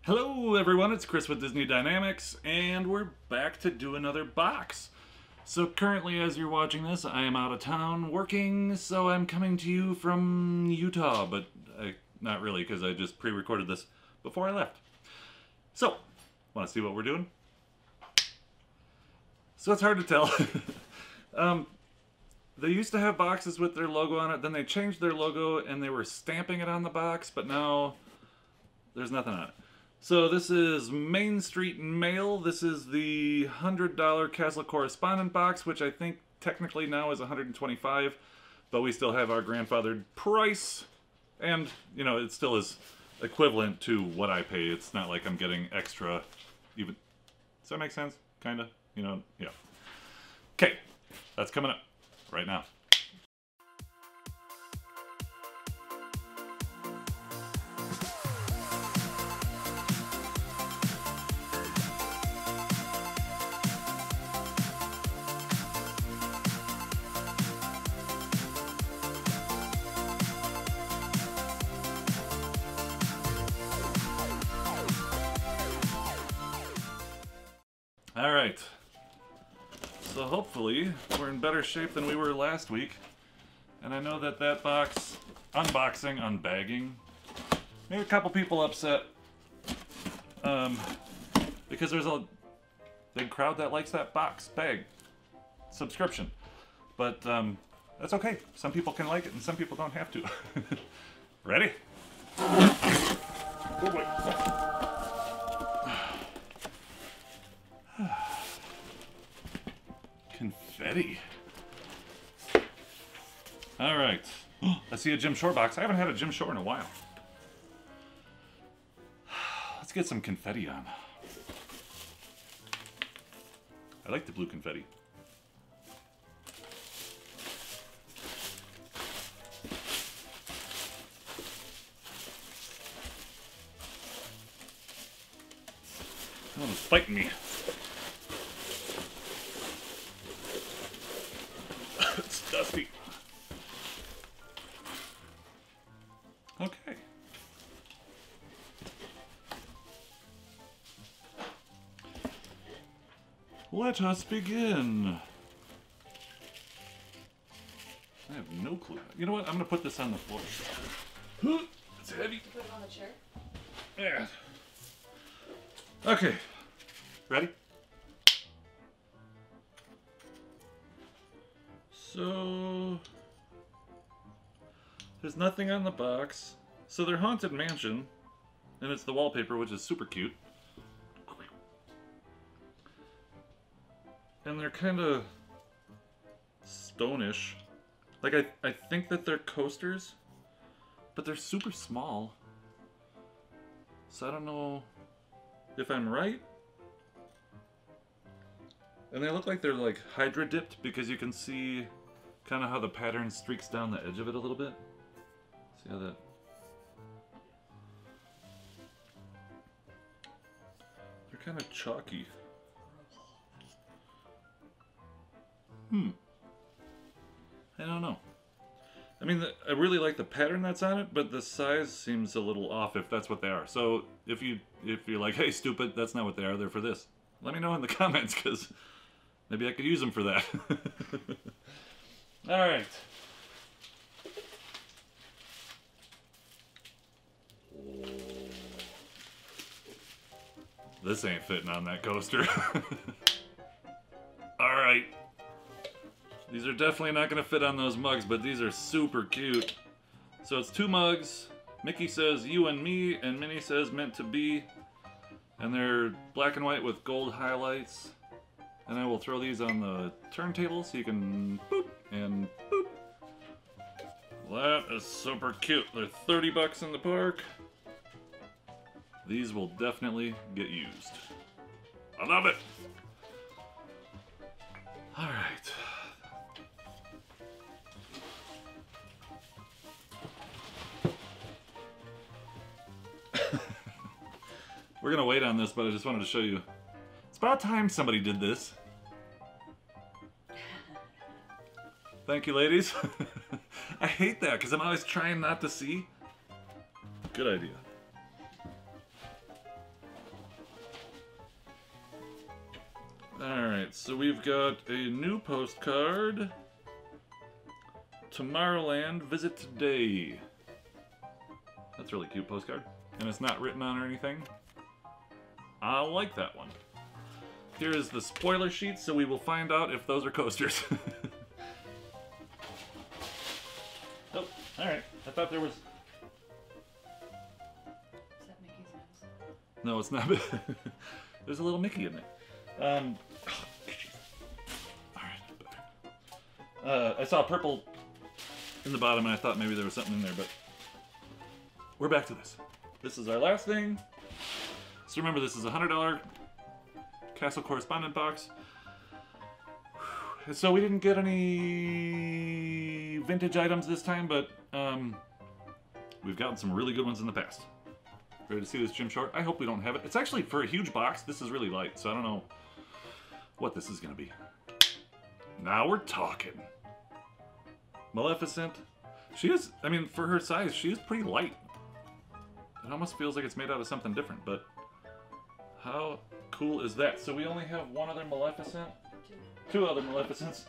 Hello everyone, it's Chris with Disney Dynamicks, and we're back to do another box. So currently, as you're watching this, I am out of town working, so I'm coming to you from Utah, but not really, because I just pre-recorded this before I left. So, want to see what we're doing? So it's hard to tell. They used to have boxes with their logo on it, then they changed their logo and they were stamping it on the box, but now there's nothing on it. So this is Main Street Mail. This is the $100 Castle Correspondent box, which I think technically now is $125, but we still have our grandfathered price. And, you know, it still is equivalent to what I pay. It's not like I'm getting extra even. Does that make sense? Kinda? You know, yeah. Okay, that's coming up right now. All right, so hopefully we're in better shape than we were last week. And I know that that box, unbagging, made a couple people upset. Because there's a big crowd that likes that box bag subscription. But that's okay. Some people can like it and some people don't have to. Ready? Oh boy. Confetti. All right. I see a Jim Shore box. I haven't had a Jim Shore in a while. Let's get some confetti on. I like the blue confetti. Someone's fighting me. It's dusty. Okay. Let us begin. I have no clue. You know what? I'm going to put this on the floor. It's heavy. Put it on the chair? Yeah. Okay. Ready? So, there's nothing on the box. So they're Haunted Mansion, and it's the wallpaper, which is super cute. And they're kind of stonish. Like, I think that they're coasters, but they're super small. So I don't know if I'm right. And they look like they're like hydro dipped because you can see kind of how the pattern streaks down the edge of it a little bit. See how that... They're kind of chalky. I don't know. I mean, I really like the pattern that's on it, but the size seems a little off if that's what they are. So if you're like, hey, stupid, that's not what they are, they're for this. Let me know in the comments, because maybe I could use them for that. All right. This ain't fitting on that coaster. All right. These are definitely not going to fit on those mugs, but these are super cute. So it's 2 mugs. Mickey says you and me, and Minnie says meant to be. And they're black and white with gold highlights. And I will throw these on the turntable so you can boop and boop. That is super cute. They're 30 bucks in the park. These will definitely get used. I love it. All right. We're gonna wait on this, but I just wanted to show you. It's about time somebody did this. Thank you, ladies. I hate that because I'm always trying not to see. Good idea. Alright, so we've got a new postcard. Tomorrowland, visit today. That's a really cute postcard. And it's not written on or anything. I like that one. Here is the spoiler sheet, so we will find out if those are coasters. Oh, alright. I thought there was... Is that Mickey's nose? No, it's not. There's a little Mickey in there. Alright. I saw purple in the bottom, and I thought maybe there was something in there, but we're back to this. This is our last thing. So remember, this is a $100 Castle Correspondent box. So we didn't get any vintage items this time, but we've gotten some really good ones in the past. Ready to see this Jim Shore? I hope we don't have it. It's actually, for a huge box, this is really light, so I don't know what this is going to be. Now we're talking. Maleficent. She is, I mean, for her size, she is pretty light. It almost feels like it's made out of something different, but how cool is that? So we only have one other Maleficent. Two other Maleficents.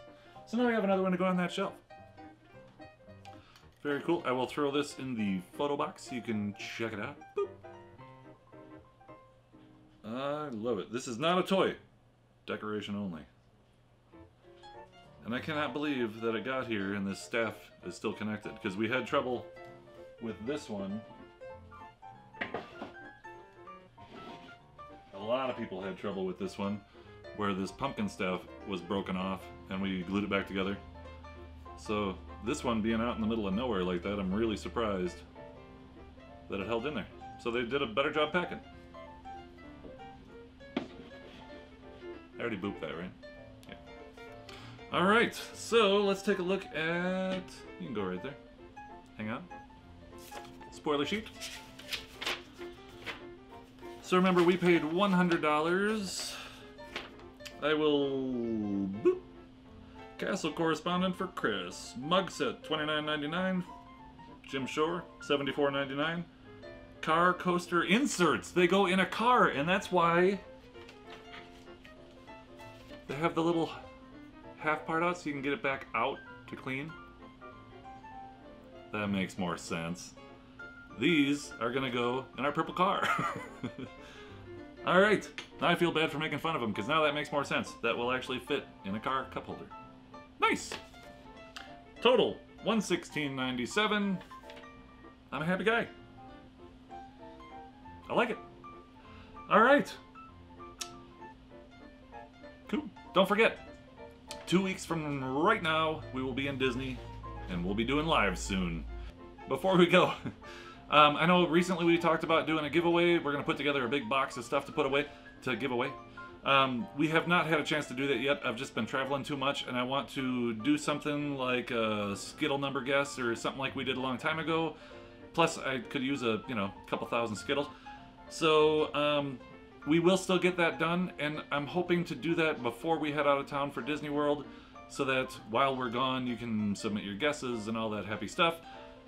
So now we have another one to go on that shelf. Very cool. I will throw this in the photo box so you can check it out. Boop. I love it. This is not a toy. Decoration only. And I cannot believe that it got here and this staff is still connected, because we had trouble with this one. A lot of people had trouble with this one, where this pumpkin staff was broken off and we glued it back together. So this one being out in the middle of nowhere like that, I'm really surprised that it held in there. So they did a better job packing. I already booped that, right? Yeah. Alright, so let's take a look at... You can go right there. Hang on. Spoiler sheet. So remember, we paid $100. I will... Boop. Castle Correspondent for Chris. Mug set, $29.99. Jim Shore, $74.99. Car coaster inserts. They go in a car, and that's why they have the little half part out so you can get it back out to clean. That makes more sense. These are gonna go in our purple car. Alright, now I feel bad for making fun of them, because now that makes more sense. That will actually fit in a car cup holder. Nice! Total, $116.97. I'm a happy guy. I like it. Alright. Cool. Don't forget, 2 weeks from right now, we will be in Disney, and we'll be doing live soon. Before we go, I know recently we talked about doing a giveaway. We're going to put together a big box of stuff to put away, to give away. We have not had a chance to do that yet. I've just been traveling too much, and I want to do something like a Skittle number guess or something like we did a long time ago. Plus, I could use a, couple thousand Skittles. So, we will still get that done, and I'm hoping to do that before we head out of town for Disney World, so that while we're gone, you can submit your guesses and all that happy stuff.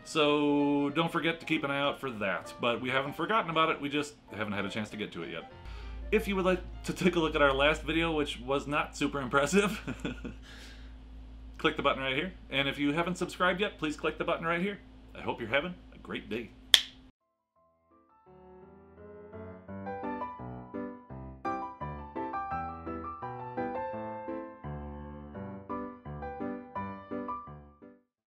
So don't forget to keep an eye out for that. But we haven't forgotten about it, we just haven't had a chance to get to it yet. If you would like to take a look at our last video, which was not super impressive, click the button right here. And if you haven't subscribed yet, please click the button right here. I hope you're having a great day.